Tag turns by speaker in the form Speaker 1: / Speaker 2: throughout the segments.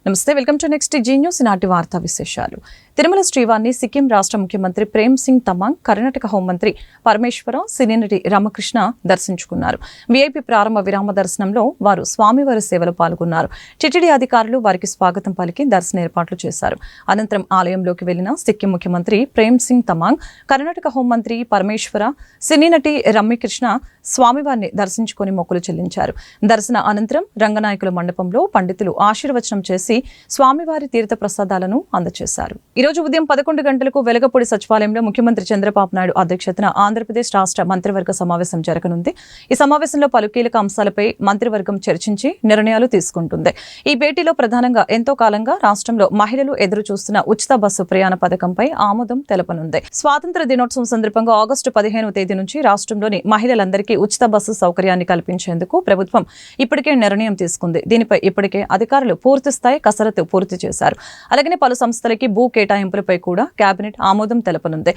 Speaker 1: నమస్తే, welcome to next Zee News. నాటి వార్తా విశేషాలు. తిరుమల శ్రీవారిని సిక్కిం రాష్ట్ర ముఖ్యమంత్రి ప్రేమ్ సింగ్ తమాంగ్, కర్ణాటక హోంమంత్రి పరమేశ్వర, సినీ నటి రామకృష్ణ దర్శించుకున్నారు. వీఐపీ ప్రారంభ విరామ దర్శనంలో వారు స్వామివారి సేవలో పాల్గొన్నారు. టిటిడి అధికారులు వారికి స్వాగతం పలికి దర్శన ఏర్పాట్లు చేశారు. అనంతరం ఆలయంలోకి వెళ్లిన సిక్కిం ముఖ్యమంత్రి ప్రేమ్ సింగ్ తమాంగ్, కర్ణాటక హోంమంత్రి పరమేశ్వర, సినీ నటి రమ్యకృష్ణ స్వామివారిని దర్శించుకుని మొక్కులు చెల్లించారు. దర్శన అనంతరం రంగనాయకుల మండపంలో పండితులు ఆశీర్వచనం చేసి స్వామివారి తీర్థ ప్రసాదాలను అందజేశారు. ఈ రోజు ఉదయం 11 గంటలకు వెలగపూడి సచివాలయంలో ముఖ్యమంత్రి చంద్రబాబు నాయుడు అధ్యక్షతన ఆంధ్రప్రదేశ్ రాష్ట్ర మంత్రివర్గ సమావేశం జరగనుంది. ఈ సమావేశంలో పలు కీలక అంశాలపై మంత్రివర్గం చర్చించి నిర్ణయాలు తీసుకుంటుంది. ఈ భేటీలో ప్రధానంగా ఎంతో కాలంగా రాష్ట్రంలో మహిళలు ఎదురు చూస్తున్న ఉచిత బస్సు ప్రయాణ పథకంపై ఆమోదం తెలపనుంది. స్వాతంత్ర దినోత్సవం సందర్భంగా ఆగస్టు 15వ తేదీ నుంచి రాష్ట్రంలోని మహిళలందరికీ ఉచిత బస్సు సౌకర్యాన్ని కల్పించేందుకు ప్రభుత్వం ఇప్పటికే నిర్ణయం తీసుకుంది. దీనిపై ఇప్పటికే అధికారులు పూర్తిస్థాయి కసరత్తు పూర్తి చేశారు. అలాగే పలు సంస్థలకి భూ కేటాయింపులపై కూడా కేబినెట్ ఆమోదం తెలపనుంది.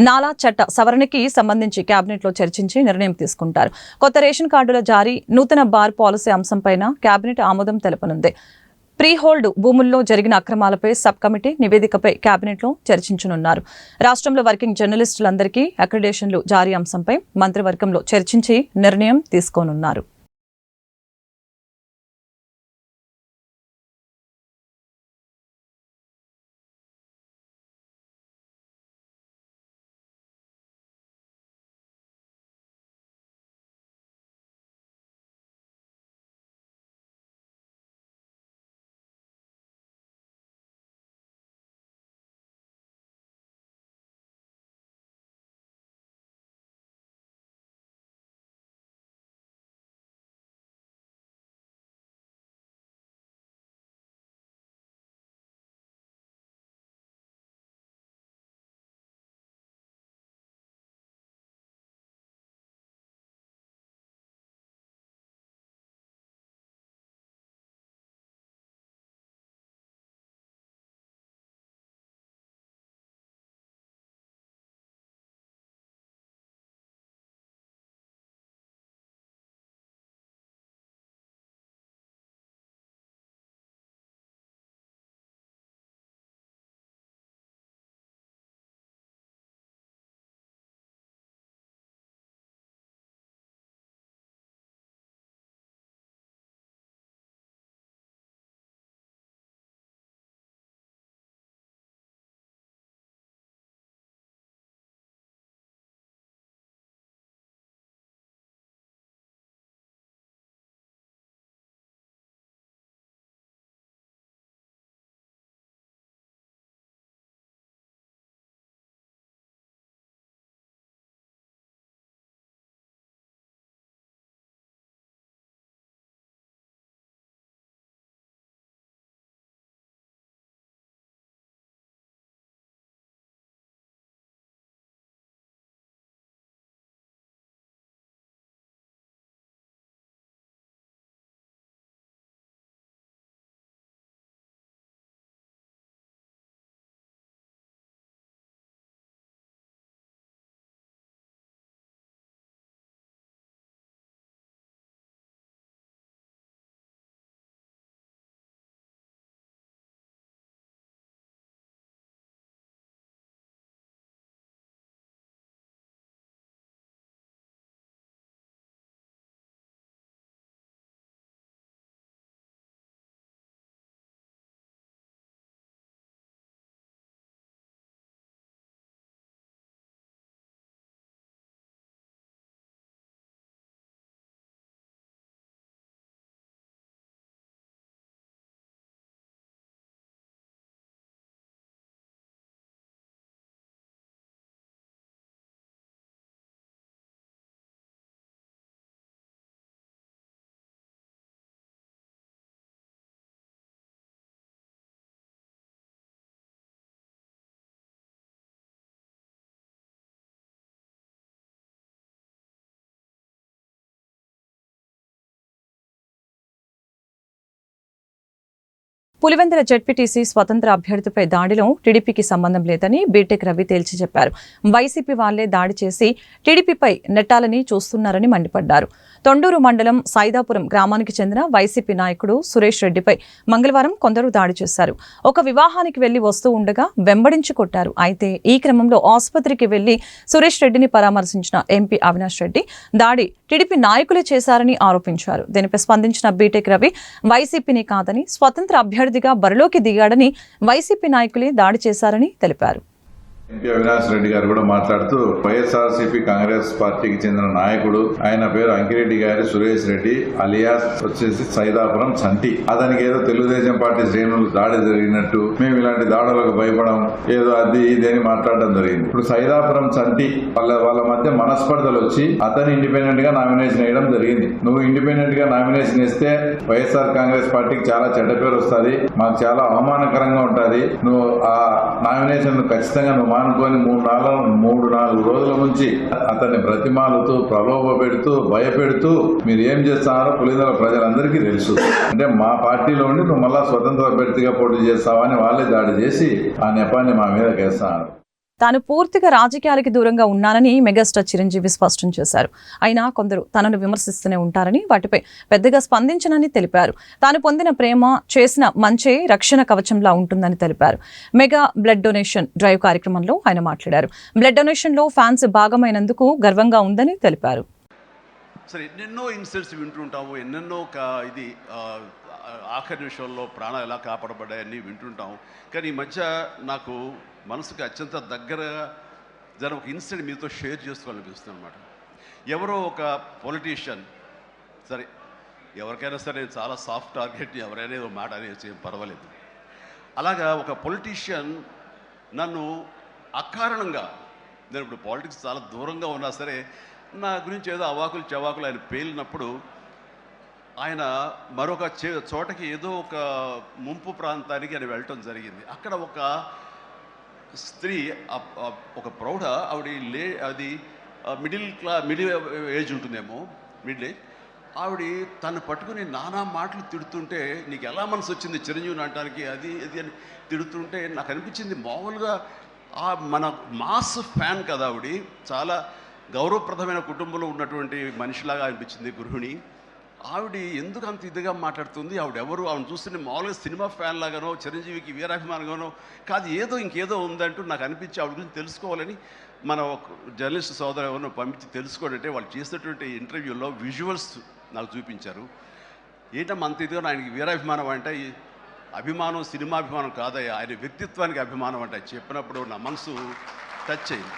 Speaker 1: నాలా చట్ట సవరణకి సంబంధించి కేబినెట్ లో చర్చించి నిర్ణయం తీసుకుంటారు. కొత్త రేషన్ కార్డుల జారీ, నూతన బార్ పాలసీ అంశంపైన కేబినెట్ ఆమోదం తెలపనుంది. ప్రీ హోల్డ్ భూముల్లో జరిగిన అక్రమాలపై సబ్ కమిటీ నివేదికపై కేబినెట్లో చర్చించనున్నారు. రాష్ట్రంలో వర్కింగ్ జర్నలిస్టులందరికీ అక్రిడేషన్లు జారీ అంశంపై మంత్రివర్గంలో చర్చించి నిర్ణయం తీసుకోనున్నారు. పులివెందుల జెడ్పీటీసీ స్వతంత్ర అభ్యర్థిపై దాడిలో టీడీపీకి సంబంధం లేదని బీటెక్ రవి తేల్చి చెప్పారు. వైసీపీ వాళ్లే దాడి చేసి టీడీపీపై నెట్టాలని చూస్తున్నారని మండిపడ్డారు. తొండూరు మండలం సైదాపురం గ్రామానికి చెందిన వైసీపీ నాయకుడు సురేష్ రెడ్డిపై మంగళవారం కొందరు దాడి చేశారు. ఒక వివాహానికి వెళ్లి వస్తూ ఉండగా వెంబడించి కొట్టారు. అయితే ఈ క్రమంలో ఆసుపత్రికి వెళ్లి సురేష్ రెడ్డిని పరామర్శించిన ఎంపీ అవినాష్ రెడ్డి దాడి టీడీపీ నాయకులే చేశారని ఆరోపించారు. దీనిపై స్పందించిన బీటెక్ రవి వైసీపీని కాదని స్వతంత్ర అభ్యర్థిగా బరిలోకి దిగాడని, వైసీపీ నాయకులే దాడి చేశారని తెలిపారు.
Speaker 2: ఎంపీ అవినాష్ రెడ్డి గారు కూడా మాట్లాడుతూ వైఎస్ఆర్సీపీ కాంగ్రెస్ పార్టీకి చెందిన నాయకుడు, ఆయన పేరు అంకిరెడ్డి గారి సురేష్ రెడ్డి అలియాస్ వచ్చేసి సైదాపురం చంటి, అతనికి ఏదో తెలుగుదేశం పార్టీ శ్రేణులు దాడి జరిగినట్టు, మేము ఇలాంటి దాడులకు భయపడం, ఏదో అది ఇది అని మాట్లాడడం జరిగింది. ఇప్పుడు సైదాపురం చంటి వాళ్ళ మధ్య మనస్పర్ధలు వచ్చి అతను ఇండిపెండెంట్ గా నామినేషన్ వేయడం జరిగింది. నువ్వు ఇండిపెండెంట్ గా నామినేషన్ వేస్తే వైఎస్ఆర్ కాంగ్రెస్ పార్టీకి చాలా చెడ్డ పేరు వస్తుంది, మాకు చాలా అవమానకరంగా ఉంటుంది. నువ్వు ఆ నామినేషన్ ఖచ్చితంగా నువ్వు మానుకొని 3-4 రోజుల నుంచి అతన్ని బ్రతిమాలుతూ, ప్రలోభ పెడుతూ, భయపెడుతూ మీరు ఏం చేస్తున్నారో పులిందల ప్రజలందరికీ తెలుసు. అంటే మా పార్టీలో ఉండి నువ్వు మళ్ళా స్వతంత్ర అభ్యర్థిగా పోటీ చేస్తావని వాళ్ళే దాడి చేసి ఆ నెపాన్ని మా మీద వేస్తున్నారు.
Speaker 1: తాను పూర్తిగా రాజకీయాలకి దూరంగా ఉన్నానని మెగాస్టార్ చిరంజీవి స్పష్టం చేశారు. అయినా కొందరు తనను విమర్శిస్తూనే ఉంటారని, వాటిపై పెద్దగా స్పందించనని తెలిపారు. తాను పొందిన ప్రేమ, చేసిన మంచే రక్షణ కవచంలా ఉంటుందని తెలిపారు. మెగా బ్లడ్ డొనేషన్ డ్రైవ్ కార్యక్రమంలో ఆయన మాట్లాడారు. బ్లడ్ డొనేషన్ లో ఫ్యాన్స్ భాగమైనందుకు గర్వంగా ఉందని తెలిపారు.
Speaker 3: సరే, ఎన్నెన్నో ఇన్సిడెంట్స్ వింటుంటాము, ఎన్నెన్నో ఆఖరి నిమిషంలో ప్రాణాలు ఎలా కాపాడబడ్డాయని వింటుంటాము. కానీ ఈ మధ్య నాకు మనసుకి అత్యంత దగ్గరగా జరిగిన ఒక ఇన్సిడెంట్ మీతో షేర్ చేసుకోవాలనిపిస్తుంది అనమాట. ఎవరో ఒక పొలిటీషియన్, సరే ఎవరికైనా సరే నేను చాలా సాఫ్ట్ టార్గెట్, ఎవరైనా ఏదో మాట అనేసి ఏం పర్వాలేదు. అలాగా ఒక పొలిటీషియన్ నన్ను అకారణంగా, నేను ఇప్పుడు పాలిటిక్స్ చాలా దూరంగా ఉన్నా సరే నా గురించి ఏదో అవాకులు చవాకులు ఆయన పేలినప్పుడు, ఆయన మరొక చోటకి ఏదో ఒక ముంపు ప్రాంతానికి ఆయన వెళ్ళటం జరిగింది. అక్కడ ఒక స్త్రీ, ఒక ప్రౌఢ ఆవిడ, అది మిడిల్ ఏజ్ ఉంటుందేమో, మిడిల్ ఏజ్ ఆవిడ తను పట్టుకుని నానా మాటలు తిడుతుంటే, నీకు ఎలా మనసు వచ్చింది చిరంజీవిని అనడానికి, అది అని తిడుతుంటే నాకు అనిపించింది, మామూలుగా మన మాస్ ఫ్యాన్ కదా ఆవిడ, చాలా గౌరవప్రదమైన కుటుంబంలో ఉన్నటువంటి మనిషిలాగా అనిపించింది గృహిణి. ఆవిడ ఎందుకు అంత ఇదిగా మాట్లాడుతుంది, ఆవిడెవరు, ఆవిడ చూస్తుంటే మామూలుగా సినిమా ఫ్యాన్ లాగానో చిరంజీవికి వీరాభిమానంగానో కాదు, ఏదో ఇంకేదో ఉందంటూ నాకు అనిపించి ఆవిడ గురించి తెలుసుకోవాలని మన జర్నలిస్ట్ సోదరు ఎవరినో పంపించి తెలుసుకోవాలంటే వాళ్ళు చేసినటువంటి ఇంటర్వ్యూలో విజువల్స్ నాకు చూపించారు. ఏంటమ్మా అంత ఇదిగా ఆయనకి వీరాభిమానం అంటే, అభిమానం సినిమాభిమానం కాదయ్యా, ఆయన వ్యక్తిత్వానికి అభిమానం అంటే చెప్పినప్పుడు నా మనసు టచ్ అయింది.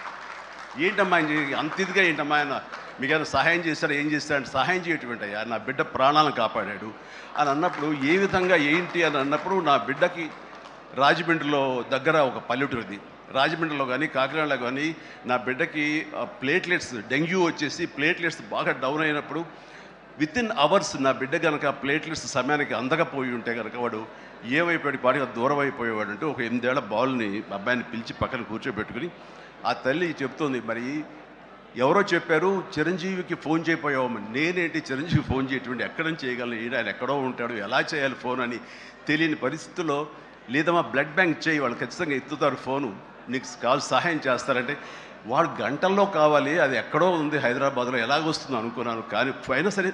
Speaker 3: ఏంటమ్మా అంత ఇదిగా ఏంటమ్మా ఆయన మీకు ఏమైనా సహాయం చేశాడు, ఏం చేస్తాడంటే సహాయం చేయటువంటి అయ్యా, నా బిడ్డ ప్రాణాలను కాపాడాడు అని అన్నప్పుడు, ఏ విధంగా ఏంటి అని అన్నప్పుడు, నా బిడ్డకి రాజమండ్రిలో దగ్గర ఒక పల్లెటూరిది, రాజమండ్రిలో కానీ కాకినాడలో కానీ నా బిడ్డకి ప్లేట్లెట్స్, డెంగ్యూ వచ్చేసి ప్లేట్లెట్స్ బాగా డౌన్ అయినప్పుడు వితిన్ అవర్స్ నా బిడ్డ కనుక ప్లేట్లెట్స్ సమయానికి అందకపోయి ఉంటే కనుక వాడు ఏమైపోయాడు, పాటిగా దూరం అయిపోయేవాడు. అంటే ఒక 8 ఏళ్ల బాలుని అబ్బాయిని పిలిచి పక్కన కూర్చోబెట్టుకుని ఆ తల్లి చెప్తుంది, మరి ఎవరో చెప్పారు చిరంజీవికి ఫోన్ చేయపోయావమ్మని. నేనేంటి చిరంజీవి ఫోన్ చేయటువంటి, ఎక్కడి నుంచి చేయగలను, ఆయన ఎక్కడో ఉంటాడు, ఎలా చేయాలి ఫోన్ అని తెలియని పరిస్థితుల్లో, లేదమ్మా బ్లడ్ బ్యాంక్ చేయి, వాళ్ళు ఖచ్చితంగా ఎత్తుతారు ఫోను, నీకు కాల్ సహాయం చేస్తారంటే, వాడు గంటల్లో కావాలి, అది ఎక్కడో ఉంది హైదరాబాద్లో, ఎలాగొస్తుందో అనుకున్నాను. కానీ అయినా సరే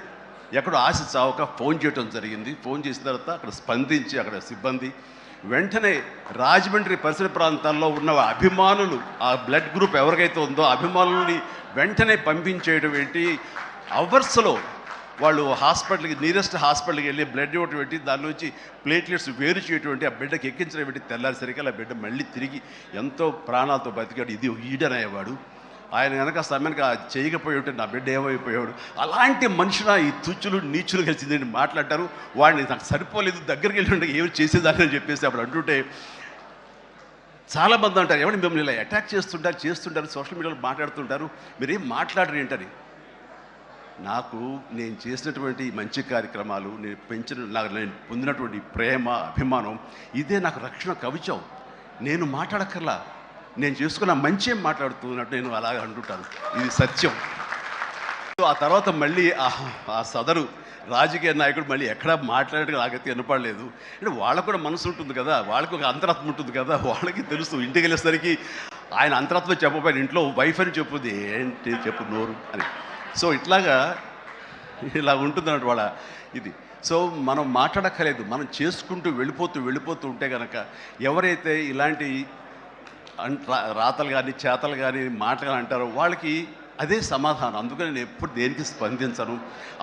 Speaker 3: ఎక్కడో ఆశ చావక ఫోన్ చేయడం జరిగింది. ఫోన్ చేసిన తర్వాత అక్కడ స్పందించి అక్కడ సిబ్బంది వెంటనే రాజమండ్రి పరిసర ప్రాంతాల్లో ఉన్న అభిమానులు, ఆ బ్లడ్ గ్రూప్ ఎవరికైతే ఉందో అభిమానుల్ని వెంటనే పంపించేయడం ఏంటి, అవర్స్లో వాళ్ళు హాస్పిటల్కి, నీరెస్ట్ హాస్పిటల్కి వెళ్ళి బ్లడ్ ఇవ్వటం ఏంటి, దాని నుంచి ప్లేట్లెట్స్ వేరు చేయటువంటి, ఆ బిడ్డకి ఎక్కించడం ఏంటి, తెల్లారిసరికి ఆ బిడ్డ మళ్ళీ తిరిగి ఎంతో ప్రాణాలతో బతికాడు. ఇది ఈడనయ్యేవాడు. ఆయన కనుక సమయానికి చేయకపోయి ఉంటే నా బిడ్డ ఏమైపోయాడు. అలాంటి మనుషుల ఈ తుచ్చులు నీచులు కలిసిందని మాట్లాడతారు. వాడిని నాకు సరిపోలేదు, దగ్గరికి వెళ్ళి ఏమి చేసేదాన్ని అని చెప్పేసి అప్పుడు అంటుంటే చాలామంది అంటారు, ఎవరిని మిమ్మల్ని ఇలా అటాక్ చేస్తుంటారు సోషల్ మీడియాలో మాట్లాడుతుంటారు, మీరేం మాట్లాడరు ఏంటని. నాకు నేను చేసినటువంటి మంచి కార్యక్రమాలు, నేను పొందినటువంటి ప్రేమ, అభిమానం, ఇదే నాకు రక్షణ కవచం. నేను మాట్లాడక్కర్లా, నేను చేసుకున్న మంచి మాట్లాడుతున్నట్టు నేను అలాగే అంటుంటాను. ఇది సత్యం. ఆ తర్వాత మళ్ళీ ఆ సదరు రాజకీయ నాయకుడు మళ్ళీ ఎక్కడా మాట్లాడేది నాకైతే వినపడలేదు. అంటే వాళ్ళకు కూడా మనసు ఉంటుంది కదా, వాళ్ళకి ఒక అంతరాత్మ ఉంటుంది కదా, వాళ్ళకి తెలుసు. ఇంటికి వెళ్ళేసరికి ఆయన అంతరాత్మ చెప్పబోయిన ఇంట్లో వైఫ్ అని చెప్పుద్ది, ఏంటి చెప్పు నోరు అని. సో ఇట్లాగా ఇలా ఉంటుందన్నట్టు వాళ్ళ ఇది. సో మనం మాట్లాడక్కర్లేదు, మనం చేసుకుంటూ వెళ్ళిపోతూ ఉంటే కనుక ఎవరైతే ఇలాంటి రాతలు కానీ చేతలు కానీ మాటలు కానీ అంటారో వాళ్ళకి అదే సమాధానం. అందుకని నేను ఎప్పుడు దేనికి స్పందించను,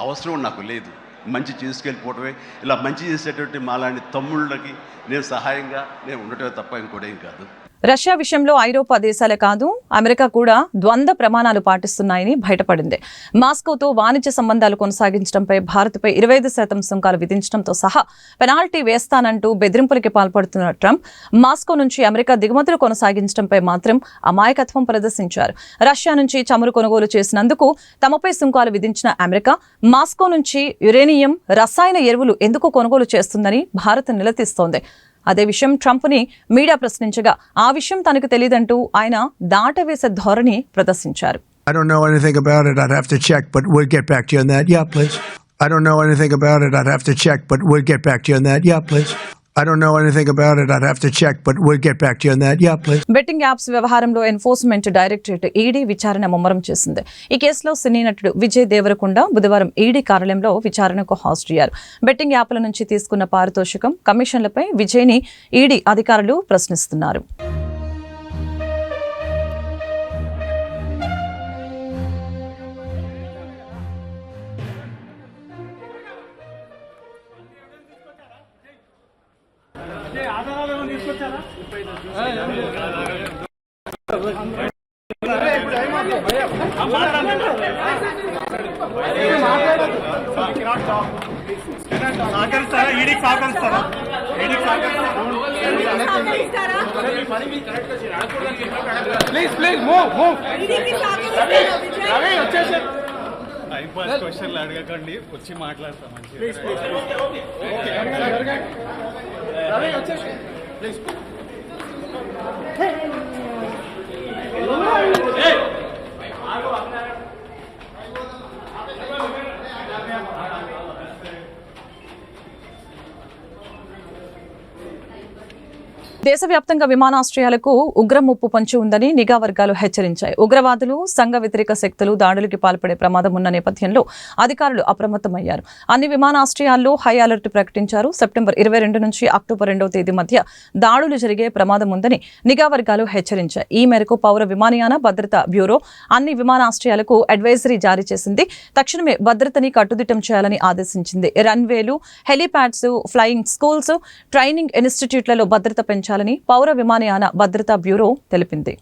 Speaker 3: అవసరం నాకు లేదు. మంచి చేసుకెళ్ళిపోవటమే, ఇలా మంచి చేసేటువంటి మాలాంటి తమ్ముళ్ళకి నేను సహాయంగా నేను ఉండటమే తప్ప ఇంకోటేం కాదు.
Speaker 1: రష్యా విషయంలో ఐరోపా దేశాలే కాదు అమెరికా కూడా ద్వంద్వ ప్రమాణాలు పాటిస్తున్నాయని బయటపడింది. మాస్కోతో వాణిజ్య సంబంధాలు కొనసాగించడంపై భారత్పై 25% సుంకాలు విధించడంతో సహా పెనాల్టీ వేస్తానంటూ బెదిరింపులకి పాల్పడుతున్న ట్రంప్ మాస్కో నుంచి అమెరికా దిగుమతులు కొనసాగించడంపై మాత్రం అమాయకత్వం ప్రదర్శించారు. రష్యా నుంచి చమురు కొనుగోలు చేసినందుకు తమపై సుంకాలు విధించిన అమెరికా మాస్కో నుంచి యురేనియం, రసాయన ఎరువులు ఎందుకు కొనుగోలు చేస్తుందని భారత్ నిలదీస్తోంది. అదే విషయం ట్రంప్ని మీడియా ప్రశ్నించగా ఆ విషయం తనకు తెలియదంటూ ఆయన దాటవేసే ధోరణి ప్రదర్శించారు.
Speaker 4: I don't know anything about it. I'd have to check, but we'll get back to you on that. Yeah, please. I don't know anything about it. I'd have to check, but we'll get back to you on that. Yeah, please. I don't know anything about it. I'd have to check, but we'll get back to you on that. Yeah, please.
Speaker 1: Betting apps వ్యవహారంలో enforcement directorate ED విచారణ ముమ్మరం చేసింది. ఈ కేసులో సినీ నటుడు విజయ్ దేవరకొండ బుధవారం ED కార్యాలయంలో విచారణకు హాజరయ్యారు. బెట్టింగ్ యాప్ల నుంచి తీసుకున్న పారితోషికం, కమిషన్లపై విజయ్ని ఈడీ అధికారులు ప్రశ్నిస్తున్నారు.
Speaker 5: క్వశ్చన్లు అడగకండి, వచ్చి మాట్లాడతాం.
Speaker 1: దేశవ్యాప్తంగా విమానాశ్రయాలకు ఉగ్ర ముప్పు పొంచి ఉందని నిఘా వర్గాలు హెచ్చరించాయి. ఉగ్రవాదులు, సంఘ వ్యతిరేక శక్తులు దాడులకి పాల్పడే ప్రమాదం ఉన్న నేపథ్యంలో అధికారులు అప్రమత్తమయ్యారు. అన్ని విమానాశ్రయాల్లో హై అలర్ట్ ప్రకటించారు. సెప్టెంబర్ 22 నుంచి అక్టోబర్ 2వ తేదీ మధ్య దాడులు జరిగే ప్రమాదం ఉందని నిఘా వర్గాలు హెచ్చరించాయి. ఈ మేరకు పౌర విమానయాన భద్రతా బ్యూరో అన్ని విమానాశ్రయాలకు అడ్వైజరీ జారీ చేసింది. తక్షణమే భద్రతని కట్టుదిట్టం చేయాలని ఆదేశించింది. రన్వేలు, హెలీప్యాడ్స్, ఫ్లయింగ్ స్కూల్స్, ట్రైనింగ్ ఇన్స్టిట్యూట్లలో భద్రత పెంచాలని పౌర విమానయాన భద్రతా బ్యూరో తెలిపింది.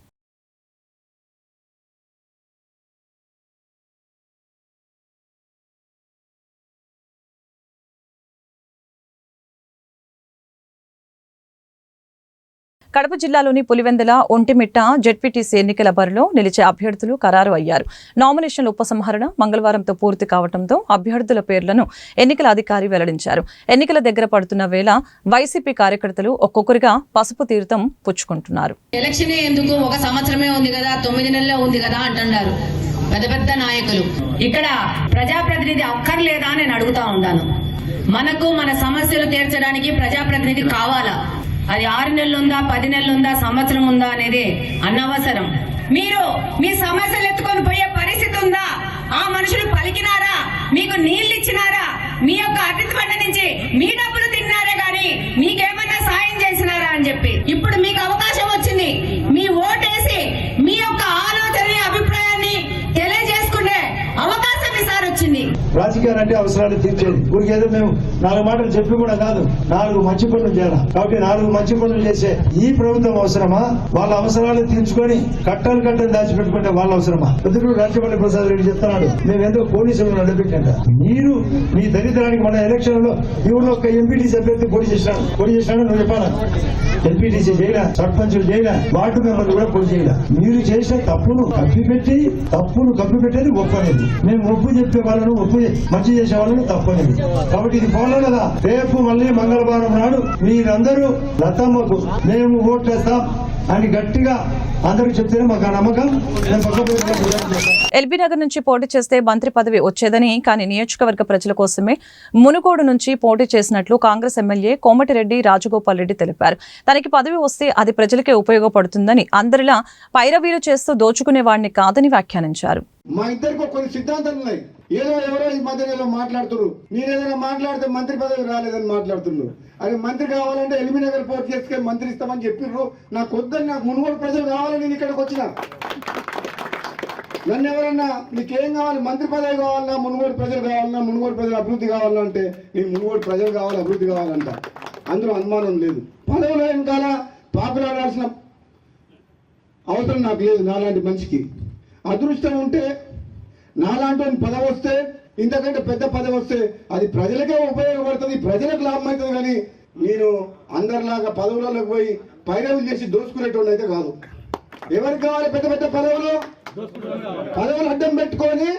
Speaker 1: కడప జిల్లాలోని పులివెందుల, ఒంటిమిట్ట జెడ్పీటీసీ ఎన్నికల బరిలో నిలిచే అభ్యర్థులు ఖరారు అయ్యారు. నామినేషన్ల ఉపసంహరణ మంగళవారంతో పూర్తి కావడంతో అభ్యర్థుల పేర్లను ఎన్నికల అధికారి వెల్లడించారు. ఎన్నికల దగ్గర పడుతున్న వేళ వైసీపీ కార్యకర్తలు ఒక్కొక్కరిగా పసుపు తీర్థం పుచ్చుకుంటున్నారు.
Speaker 6: ఎలక్షన్ ఎందుకు, ఒక సంవత్సరమే ఉంది కదా, 9 నెలలే ఉంది కదా అంటున్నారు పెద్ద పెద్ద నాయకులు. ఇక్కడ ప్రజాప్రతినిధి అక్కర్లేదా నేను అడుగుతా ఉన్నాను. మనకు మన సమస్యలు తీర్చడానికి ప్రజాప్రతినిధి కావాలా? అది 6 నెలలు ఉందా, 10 నెలలు ఉందా, సంవత్సరం ఉందా అనేది అనవసరం. మీరు మీ సమస్యలు ఎత్తుకొని పోయే పరిస్థితి ఉందా? ఆ మనుషులు పలికినారా? మీకు నీళ్లు ఇచ్చినారా? మీ యొక్క అతిథి బండ నుంచి మీ డబ్బులు తిన్నారే గాని మీకేమన్నా సాయం చేసినారా అని చెప్పి ఇప్పుడు మీకు అవకాశం వచ్చింది. మీ ఓటేసి మీ యొక్క ఆలోచన, అభిప్రాయాన్ని తెలియజేసుకునే అవకాశం ఈసారి వచ్చింది.
Speaker 7: రాజకీయాలు అంటే అవసరాలు తీర్చేది. ఊరికి ఏదో మేము 4 మాటలు చెప్పి కూడా కాదు, 4 మంచి పనులు చేయాలి. కాబట్టి 4 మంచి పనులు చేసే ఈ ప్రభుత్వం అవసరమా? వాళ్ళ అవసరాలు తీర్చుకొని కట్టలు దాచిపెట్టుకుంటే వాళ్ళ అవసరమా? పెద్దలు రాజపల్లి ప్రసాద్ రెడ్డి చెప్తున్నాడు, మేము ఎందుకు పోలీసులను అడ్డపెట్టండి. మీరు మీ దరిద్రానికి మన ఎలక్షన్ లో ఈ ఊళ్ళో ఒక ఎంపీటీసీ అభ్యర్థి పోటీ చేసినాడు నువ్వు చెప్పాలా? ఎంపీటీసీ చేయలే, సర్పంచులు చేయలే, వార్డు మెంబర్లు కూడా పోటీ చేయలే. మీరు చేసిన తప్పును కప్పిపెట్టేది ఒప్పు అనేది. మేము ఒప్పు చెప్పే వాళ్ళను, ఒప్పు మంచి చేసే వాళ్ళని తప్పు అనేది. కాబట్టి ఇది పోలే కదా. రేపు మళ్ళీ మంగళవారం నాడు మీరందరూ లతమ్మకు మేము ఓట్లేస్తాం అని గట్టిగా అందరికి చెప్తేనే మాకు ఆ నమ్మకం. నేను పక్క
Speaker 1: ఎల్బీ నగర్ నుంచి పోటీ చేస్తే మంత్రి పదవి వచ్చేదని, కానీ నియోజకవర్గ ప్రజల కోసమే మునుగోడు నుంచి పోటీ చేసినట్లు కాంగ్రెస్ ఎమ్మెల్యే కోమటిరెడ్డి రాజగోపాల్ రెడ్డి తెలిపారు. తనకి పదవి వస్తే అది ప్రజలకే ఉపయోగపడుతుందని, అందరిలా పైరవీలు చేస్తూ దోచుకునేవాడిని కాదని వ్యాఖ్యానించారు.
Speaker 7: మా ఇద్దరికి కొన్ని సిద్ధాంతాలు ఉన్నాయి. ఎవరో ఈ మధ్యలో మాట్లాడుతున్నారు, నేనేదైనా మాట్లాడితే మంత్రి పదవి రాలేదని మాట్లాడుతున్నారు. అది మంత్రి కావాలంటే ఎల్బీ నగర్ పోటీ చేసుకుని మంత్రి ఇస్తామని చెప్పిర్రు. నాకు వద్దని, నాకు మునుగోడు ప్రజలు కావాలని నేను ఇక్కడికి వచ్చిన. నన్ను ఎవరన్నా నీకేం కావాలి, మంత్రి పదవి కావాలన్నా, మునుగోడు ప్రజలు కావాలన్నా, మునుగోడు ప్రజలు అభివృద్ధి కావాలన్నా అంటే నేను మునుగోడు ప్రజలు కావాలి, అభివృద్ధి కావాలంట. అందులో అనుమానం లేదు. పదవిలో వెనకాల పాపులాడాల్సిన అవసరం నాకు లేదు. నాలాంటి మనిషికి అదృష్టం ఉంటే, నాలాంటి పదవి వస్తే, ఇంతకంటే పెద్ద పదవి వస్తే అది ప్రజలకే ఉపయోగపడుతుంది, ప్రజలకు లాభం అవుతుంది. కానీ నేను అందరిలాగా పదవులలోకి పోయి పైరవులు చేసి దోచుకునేటోళ్ళు అయితే కాదు. ఎవరికి కావాలి పెద్ద పెద్ద పదవులు? పదవులు అడ్డం పెట్టుకొని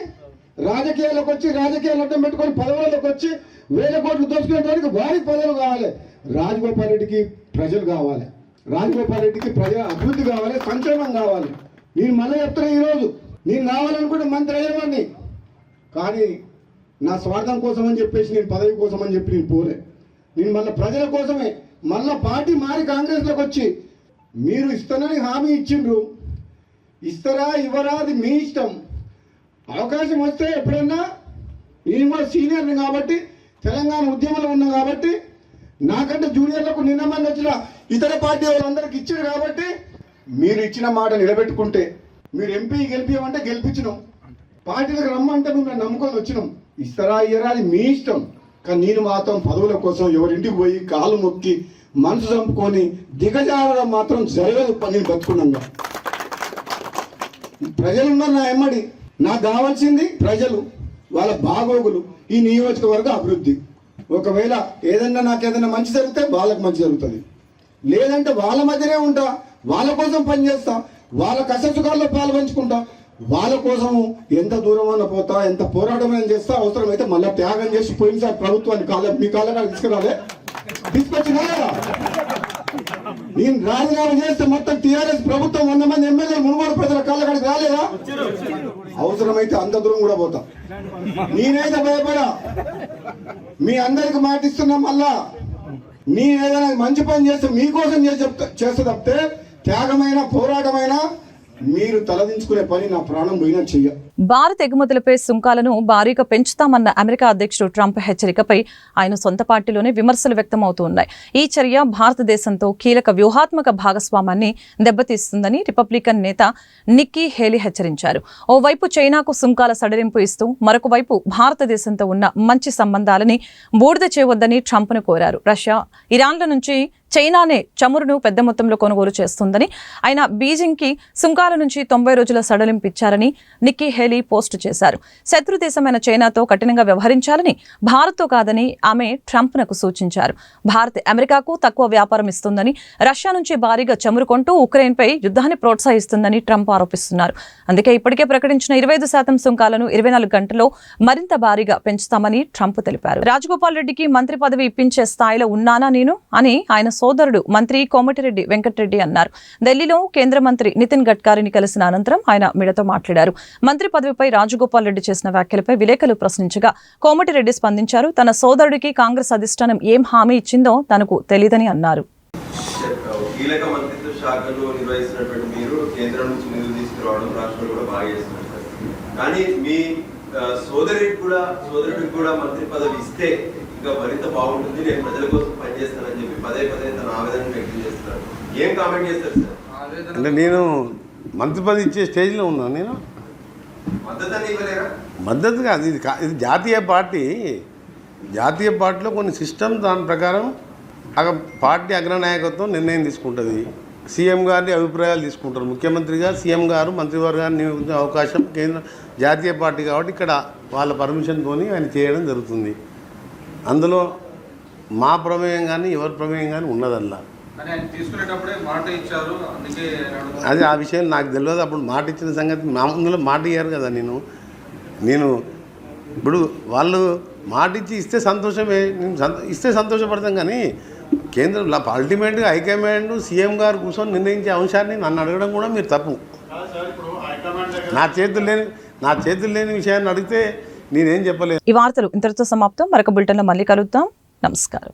Speaker 7: రాజకీయాలకు వచ్చి, రాజకీయాలు అడ్డం పెట్టుకొని పదవులకు వచ్చి వేల కోట్లు దోచుకునేటానికి వారికి పదవులు కావాలి. రాజగోపాల్ రెడ్డికి ప్రజలు కావాలి, రాజగోపాల్ రెడ్డికి ప్రజల అభివృద్ధి కావాలి, సంక్షేమం కావాలి. నేను మళ్ళీ చెప్తున్నా, ఈరోజు నేను కావాలనుకుంటే మంత్రి అయ్యేవాడిని, కానీ నా స్వార్థం కోసం అని చెప్పేసి, నేను పదవి కోసం అని చెప్పి నేను పోలే. నేను మళ్ళీ ప్రజల కోసమే, మళ్ళీ పార్టీ మారి కాంగ్రెస్లోకి వచ్చి, మీరు ఇస్తానని హామీ ఇచ్చిండ్రు, ఇస్తారా ఇవ్వరా అది మీ ఇష్టం. అవకాశం వస్తే ఎప్పుడన్నా, నేను కూడా సీనియర్ని కాబట్టి, తెలంగాణ ఉద్యమంలో ఉన్నా కాబట్టి, నాకంటే జూనియర్లకు నిన్నమని వచ్చిన ఇతర పార్టీ వాళ్ళందరికి ఇచ్చారు కాబట్టి, మీరు ఇచ్చిన మాట నిలబెట్టుకుంటే, మీరు ఎంపీ గెలిపియమంటే గెలిపించినాం, పార్టీలకు రమ్మంటే మేము నమ్ముకొని వచ్చినాం. ఇస్తారా ఇయ్యరా అది మీ ఇష్టం. కానీ నేను మాత్రం పదవుల కోసం ఎవరింటికి పోయి కాలు మొక్కి మనసు చంపుకొని దిగజారడం మాత్రం జరగదు. నేను బతుకున్నాగా ప్రజలున్నారు నా ఎమ్మడి. నాకు కావాల్సింది ప్రజలు, వాళ్ళ బాగోగులు, ఈ నియోజకవర్గ అభివృద్ధి. ఒకవేళ ఏదన్నా నాకు ఏదైనా మంచి జరిగితే వాళ్ళకి మంచి జరుగుతుంది, లేదంటే వాళ్ళ మధ్యనే ఉంటా, వాళ్ళ కోసం పనిచేస్తా, వాళ్ళ కష్టసుఖాల్లో పాలు పంచుకుంటా, వాళ్ళ కోసం ఎంత దూరం అన్న పోతా, ఎంత పోరాటమైనా చేస్తా, అవసరమైతే మళ్ళీ త్యాగం చేసి పోయినసారి ప్రభుత్వాన్ని మీ కాళ్ళ తీసుకురాలే, తీసుకొచ్చినా కదా. నేను రాజీనామా చేస్తే మొత్తం టీఆర్ఎస్ ప్రభుత్వం 100 మంది ఎమ్మెల్యేలు మునుగోడు ప్రజల కాళ్ళకాడికి రాలేదా? అవసరమైతే అంత దూరం కూడా పోతా. నేనైతే భయపడా, మీ అందరికి మాటిస్తున్నా. మళ్ళా నేను ఏదైనా మంచి పని చేస్తే మీకోసం చేస్తే తప్పితే త్యాగమైన పోరాటమైన మీరు తలదించుకునే పని నా ప్రాణం పోయినా చెయ్య.
Speaker 1: భారత్ ఎగుమతులపై సుంకాలను భారీగా పెంచుతామన్న అమెరికా అధ్యక్షుడు ట్రంప్ హెచ్చరికపై ఆయన సొంత పార్టీలోనే విమర్శలు వ్యక్తమవుతున్నాయి. ఈ చర్య భారతదేశంతో కీలక వ్యూహాత్మక భాగస్వామ్యాన్ని దెబ్బతీస్తుందని రిపబ్లికన్ నేత నిక్కీ హేలీ హెచ్చరించారు. ఓవైపు చైనాకు సుంకాల సడలింపు ఇస్తూ, మరొక వైపు భారతదేశంతో ఉన్న మంచి సంబంధాలని బూడిద చేయవద్దని ట్రంప్ను కోరారు. రష్యా, ఇరాన్ల నుంచి చైనానే చమురును పెద్ద మొత్తంలో కొనుగోలు చేస్తుందని, ఆయన బీజింగ్కి సుంకాల నుంచి 90 రోజుల సడలింపు ఇచ్చారని నిక్కీ హేలీ పోస్టు చేశారు. శత్రు దేశమైన చైనాతో కఠినంగా వ్యవహరించాలని, భారత్తో కాదని ఆమె ట్రంప్నకు సూచించారు. భారత్ అమెరికాకు తక్కువ వ్యాపారం ఇస్తుందని, రష్యా నుంచి భారీగా చమురు కొంటూ ఉక్రెయిన్పై యుద్ధాన్ని ప్రోత్సహిస్తుందని ట్రంప్ ఆరోపిస్తున్నారు. అందుకే ఇప్పటికే ప్రకటించిన 25% సుంకాలను 24 గంటల్లో మరింత భారీగా పెంచుతామని ట్రంప్ తెలిపారు. రాజగోపాల్ రెడ్డికి మంత్రి పదవి ఇప్పించే స్థాయిలో ఉన్నానా నేను అని ఆయన సోదరుడు మంత్రి కోమటిరెడ్డి వెంకటరెడ్డి అన్నారు. ఢిల్లీలో కేంద్ర మంత్రి నితిన్ గడ్కరీని కలిసిన అనంతరం ఆయన మీడియాతో మాట్లాడారు. మంత్రి పదవిపై రాజగోపాల్ రెడ్డి చేసిన వ్యాఖ్యలపై విలేకరులు ప్రశ్నించగా కోమటిరెడ్డి స్పందించారు. తన సోదరుడికి కాంగ్రెస్ అధిష్టానం ఏం హామీ ఇచ్చిందో తనకు తెలియదని అన్నారు.
Speaker 8: కీలక మంత్రిత్వ శాఖలు నిర్వహిస్తున్నటువంటి మీరు కేంద్రం నుంచి నిధులు తీసుకురావడం రాష్ట్రంలో కూడా బాగా చేస్తున్నారు సార్. కానీ మీ సోదరుడికి కూడా మంత్రి పదవి ఇస్తే ఇంకా మరింత బాగుంటుంది, నేను ప్రజల కోసం పనిచేస్తానని చెప్పి పదే తన ఆవేదన వ్యక్తం చేస్తున్నారు. ఏం కామెంట్ చేస్తారు సార్?
Speaker 9: అంటే నేను మంత్రి పదవి ఇచ్చే స్టేజ్లో ఉన్నాను. నేను మద్దతు కాదు, ఇది జాతీయ పార్టీలో కొన్ని సిస్టమ్, దాని ప్రకారం పార్టీ అగ్రనాయకత్వం నిర్ణయం తీసుకుంటుంది. సీఎం గారిని అభిప్రాయాలు తీసుకుంటారు. ముఖ్యమంత్రిగా సీఎం గారు మంత్రివర్గాన్ని నియమించే అవకాశం కేంద్ర జాతీయ పార్టీ కాబట్టి ఇక్కడ వాళ్ళ పర్మిషన్తో ఆయన చేయడం జరుగుతుంది. అందులో మా ప్రమేయం కానీ ఎవరి ప్రమేయం కానీ ఉన్నదల్లా. అది ఆ విషయం నాకు తెలియదు. అప్పుడు మాట ఇచ్చిన సంగతి మా ముందులో మాట ఇయ్యారు కదా. నేను ఇప్పుడు వాళ్ళు మాట ఇచ్చి ఇస్తే సంతోషమే, ఇస్తే సంతోషపడతాం. కానీ కేంద్రంలో అల్టిమేట్గా హైకమాండ్ సీఎం గారు కూర్చొని నిర్ణయించే అంశాన్ని నన్ను అడగడం కూడా మీరు తప్పు. నా చేతులు లేని నా చేతులు లేని విషయాన్ని అడిగితే నేనేం చెప్పలేదు.
Speaker 1: ఈ వార్తలు ఇంతటితో సమాప్తం. మరొక బులెటిన్లో మళ్ళీ కలుద్దాం. నమస్కారం.